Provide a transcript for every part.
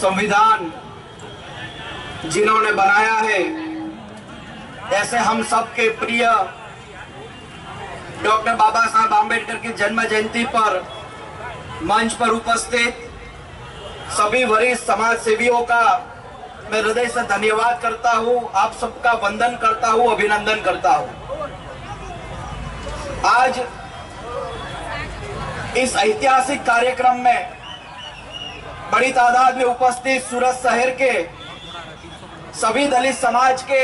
संविधान जिन्होंने बनाया है, ऐसे हम सबके प्रिय डॉक्टर बाबा साहब आम्बेडकर की जन्म जयंती पर मंच पर उपस्थित सभी वरिष्ठ समाज सेवियों का मैं हृदय से धन्यवाद करता हूं। आप सबका वंदन करता हूं, अभिनंदन करता हूं। आज इस ऐतिहासिक कार्यक्रम में बड़ी तादाद में उपस्थित सूरत शहर के सभी दलित समाज के,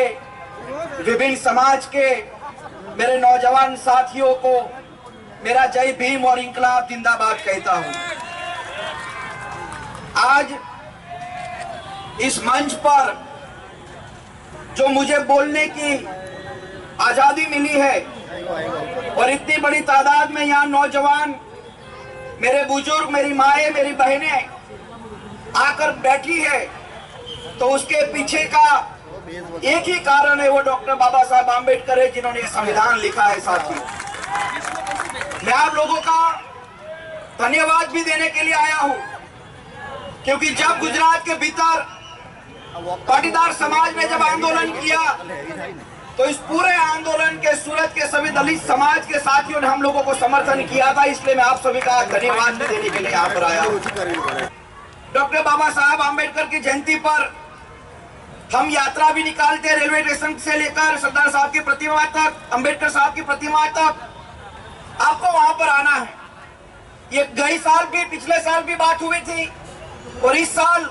विभिन्न समाज के मेरे नौजवान साथियों को मेरा जय भीम और इंकलाब जिंदाबाद कहता हूं। आज इस मंच पर जो मुझे बोलने की आजादी मिली है और इतनी बड़ी तादाद में यहाँ नौजवान, मेरे बुजुर्ग, मेरी माएं, मेरी बहनें आकर बैठी है, तो उसके पीछे का एक ही कारण है, वो डॉक्टर बाबा साहब आम्बेडकर है, जिन्होंने संविधान लिखा है। साथियों, मैं आप लोगों का धन्यवाद भी देने के लिए आया हूं, क्योंकि जब गुजरात के भीतर पाटीदार समाज ने जब आंदोलन किया, तो इस पूरे आंदोलन के सूरत के सभी दलित समाज के साथियों ने हम लोगों को समर्थन किया था। इसलिए मैं आप सभी का धन्यवाद भी देने के लिए यहाँ पर आया हूँ। डॉक्टर बाबा साहब आम्बेडकर की जयंती पर हम यात्रा भी निकालते हैं, रेलवे स्टेशन से लेकर सरदार साहब की प्रतिमा तक, अम्बेडकर साहब की प्रतिमा तक। आपको वहां पर आना है। ये गई साल भी, पिछले साल भी बात हुई थी, और इस साल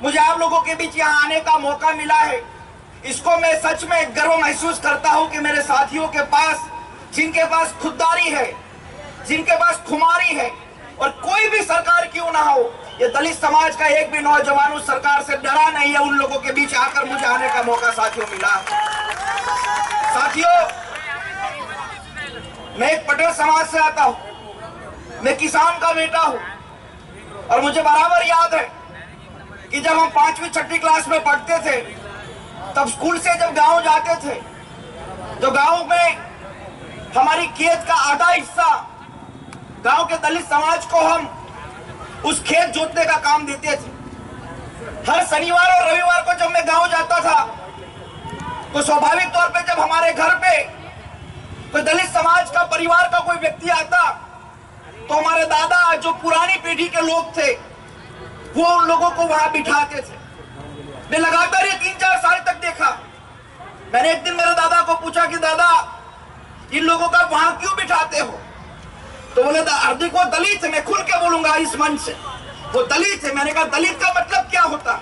मुझे आप लोगों के बीच यहाँ आने का मौका मिला है। इसको मैं सच में गर्व महसूस करता हूँ कि मेरे साथियों के पास, जिनके पास खुददारी है, जिनके पास खुमारी है, और कोई भी सरकार क्यों ना हो, ये दलित समाज का एक भी नौजवान उस सरकार से डरा नहीं है। उन लोगों के बीच आकर मुझे आने का मौका साथियों मिला। साथियों, मैं एक पटेल समाज से आता हूं, मैं किसान का बेटा हूं, और मुझे बराबर याद है कि जब हम 5वीं 6वीं क्लास में पढ़ते थे, तब स्कूल से जब गांव जाते थे, तो गांव में हमारी खेत का आधा हिस्सा गांव के दलित समाज को हम उस खेत जोतने का काम देते थे। हर शनिवार और रविवार को जब मैं गांव जाता था, तो स्वाभाविक तौर पे जब हमारे घर पे कोई दलित समाज का, परिवार का कोई व्यक्ति आता, तो हमारे दादा, जो पुरानी पीढ़ी के लोग थे, वो उन लोगों को वहां बिठाते थे। मैं लगातार ये 3-4 साल तक देखा। मैंने एक दिन मेरे दादा को पूछा कि दादा, इन लोगों का वहां क्यों बिठाते हो? तो बोले, हार्दिक वो दलित है। मैं खुल के बोलूंगा इस मंच से, वो दलित है। मैंने कहा, दलित का मतलब क्या होता है?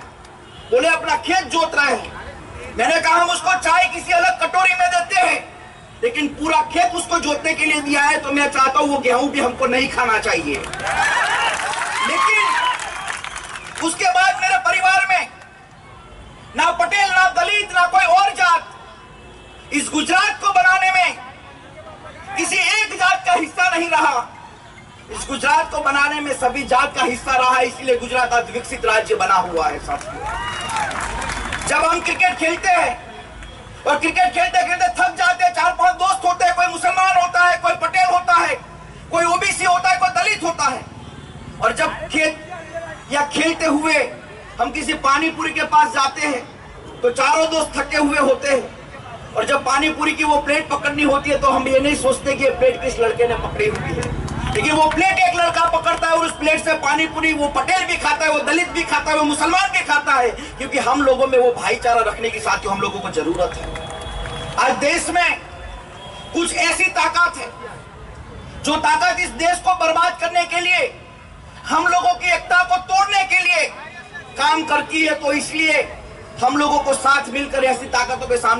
बोले, अपना खेत जोत रहे हैं। मैंने कहा, हम उसको चाय किसी अलग कटोरी में देते हैं, लेकिन पूरा खेत उसको जोतने के लिए दिया है, तो मैं चाहता हूं वो गेहूं भी हमको नहीं खाना चाहिए। लेकिन उसके बाद मेरे परिवार में ना पटेल, ना दलित, ना कोई और जात इस गुजरात को बनाने में किसी एक जात का हिस्सा नहीं रहा। इस गुजरात को बनाने में सभी जात का हिस्सा रहा, इसलिए गुजरात आज विकसित राज्य बना हुआ है। साथियों, जब हम क्रिकेट खेलते हैं और क्रिकेट खेलते खेलते थक जाते हैं, 4-5 दोस्त होते हैं, कोई मुसलमान होता है, कोई पटेल होता है, कोई ओबीसी होता है, कोई दलित होता है, और जब खेत या खेलते हुए हम किसी पानी पूरी के पास जाते हैं, तो चारों दोस्त थके हुए होते हैं, और जब पानी पूरी की वो प्लेट पकड़नी होती है, तो हम ये नहीं सोचते कि ये प्लेट किस लड़के ने पकड़ी हुई है, लेकिन वो प्लेट एक लड़का पकड़ता है, और उस प्लेट से पानी पूरी वो पटेल भी खाता है, वो दलित भी खाता है, वो मुसलमान भी खाता है, क्योंकि हम लोगों में वो भाईचारा रखने की साथियों हम लोगों को जरूरत है। आज देश में कुछ ऐसी ताकत है, जो ताकत इस देश को बर्बाद करने के लिए, हम लोगों की एकता को तोड़ने के लिए काम करती है। तो इसलिए हम लोगों को साथ मिलकर ऐसी ताकतों के सामने